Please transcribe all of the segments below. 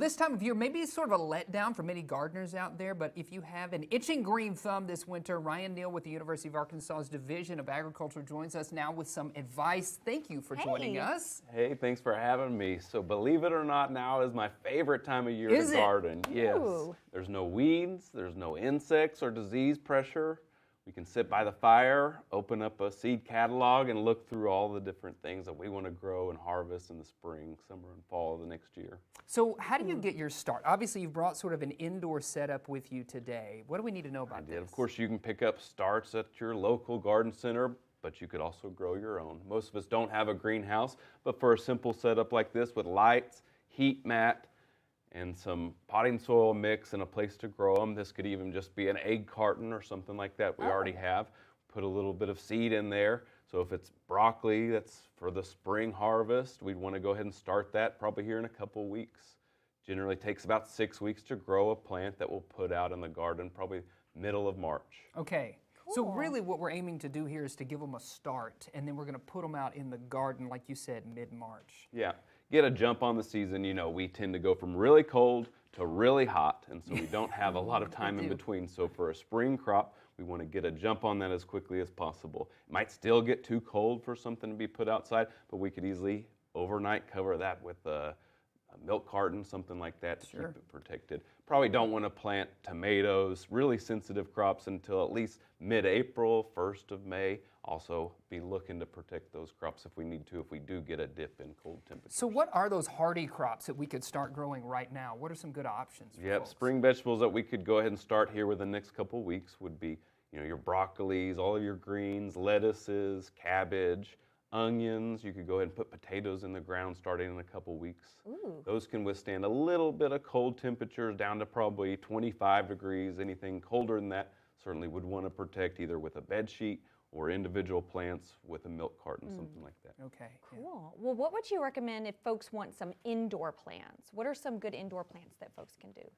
this time of year, maybe it's sort of a letdown for many gardeners out there, but if you have an itching green thumb this winter, Ryan Neal with the University of Arkansas's Division of Agriculture joins us now with some advice. Thank you for joining us. Hey, thanks for having me. So believe it or not, now is my favorite time of year to garden. Yes. There's no weeds, there's no insects or disease pressure. We can sit by the fire, open up a seed catalog, and look through all the different things that we want to grow and harvest in the spring, summer, and fall of the next year. So how do you get your start? Obviously, you've brought sort of an indoor setup with you today. What do we need to know about this? Of course, you can pick up starts at your local garden center, but you could also grow your own. Most of us don't have a greenhouse, but for a simple setup like this with lights, heat mat, and some potting soil mix and a place to grow them. This could even just be an egg carton or something like that we already have. Put a little bit of seed in there. So if it's broccoli that's for the spring harvest, we'd want to go ahead and start that probably here in a couple weeks. Generally takes about 6 weeks to grow a plant that we'll put out in the garden probably middle of March. Okay. So really what we're aiming to do here is to give them a start, and then we're going to put them out in the garden, like you said, mid-March. Yeah. Get a jump on the season. You know, we tend to go from really cold to really hot, and so we don't have a lot of time in between. So for a spring crop, we want to get a jump on that as quickly as possible. It might still get too cold for something to be put outside, but we could easily overnight cover that with a milk carton, something like that to keep it protected. Probably don't want to plant tomatoes, really sensitive crops, until at least mid-April, 1st of May. Also be looking to protect those crops if we need to, if we do get a dip in cold temperatures. So what are those hardy crops that we could start growing right now? What are some good options for folks? Spring vegetables that we could go ahead and start here within the next couple weeks would be, your broccolis, all of your greens, lettuces, cabbage, onions. You could go ahead and put potatoes in the ground starting in a couple weeks. Those can withstand a little bit of cold temperatures down to probably 25 degrees. Anything colder than that certainly would want to protect either with a bed sheet or individual plants with a milk carton, something like that. Okay. Cool. Well, what would you recommend if folks want some indoor plants? What are some good indoor plants that folks can do?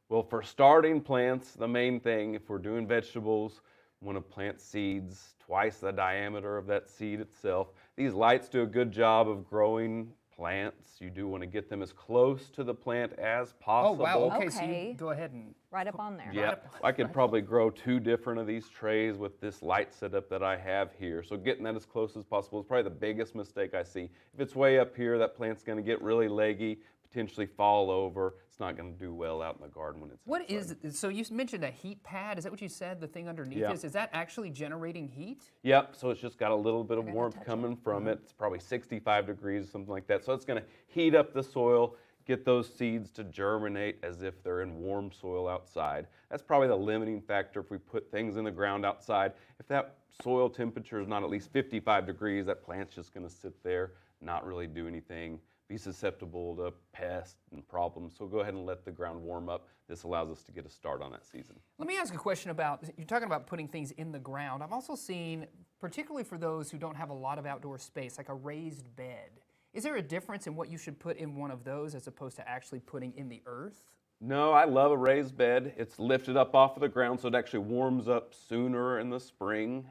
Well, for starting plants, the main thing, if we're doing vegetables, want to plant seeds twice the diameter of that seed itself. These lights do a good job of growing plants. You do want to get them as close to the plant as possible. Oh, wow. Okay, so you go ahead and... Right up on there. Yeah, I could probably grow 2 different of these trays with this light setup that I have here. So getting that as close as possible is probably the biggest mistake I see. If it's way up here, that plant's going to get really leggy, potentially fall over. It's not going to do well out in the garden when it's What outside. is, so you mentioned a heat pad. Is that what you said, the thing underneath this? Is that actually generating heat? Yep, so it's just got a little bit of warmth coming from it. It's probably 65 degrees, something like that. So it's going to heat up the soil, get those seeds to germinate as if they're in warm soil outside. That's probably the limiting factor if we put things in the ground outside. If that soil temperature is not at least 55 degrees, that plant's just going to sit there, not really do anything, be susceptible to pests and problems. So go ahead and let the ground warm up. This allows us to get a start on that season. Let me ask a question about, you're talking about putting things in the ground. I've also seen, particularly for those who don't have a lot of outdoor space, like a raised bed. Is there a difference in what you should put in one of those as opposed to actually putting in the earth? No, I love a raised bed. It's lifted up off of the ground, so it actually warms up sooner in the spring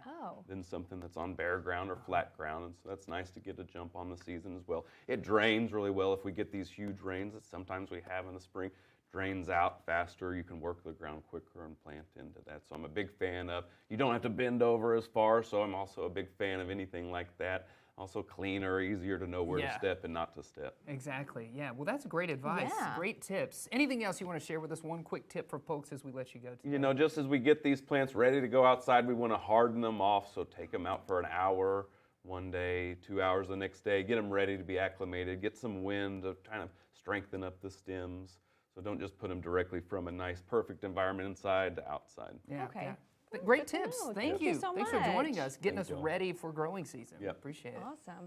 than something that's on bare ground or flat ground. And so that's nice to get a jump on the season as well. It drains really well if we get these huge rains that sometimes we have in the spring. Drains out faster. You can work the ground quicker and plant into that. So I'm a big fan of, you don't have to bend over as far, so I'm also a big fan of anything like that. Also cleaner, easier to know where to step and not to step. Exactly, yeah. Well, that's great advice, great tips. Anything else you want to share with us? One quick tip for folks as we let you go today. Just as we get these plants ready to go outside, we want to harden them off, so take them out for an hour one day, 2 hours the next day, get them ready to be acclimated, get some wind to kind of strengthen up the stems. So don't just put them directly from a nice, perfect environment inside to outside. Yeah, Okay. yeah. Great tips. Thank you. so Thanks for joining much. us, getting us ready for growing season. Appreciate it. Awesome.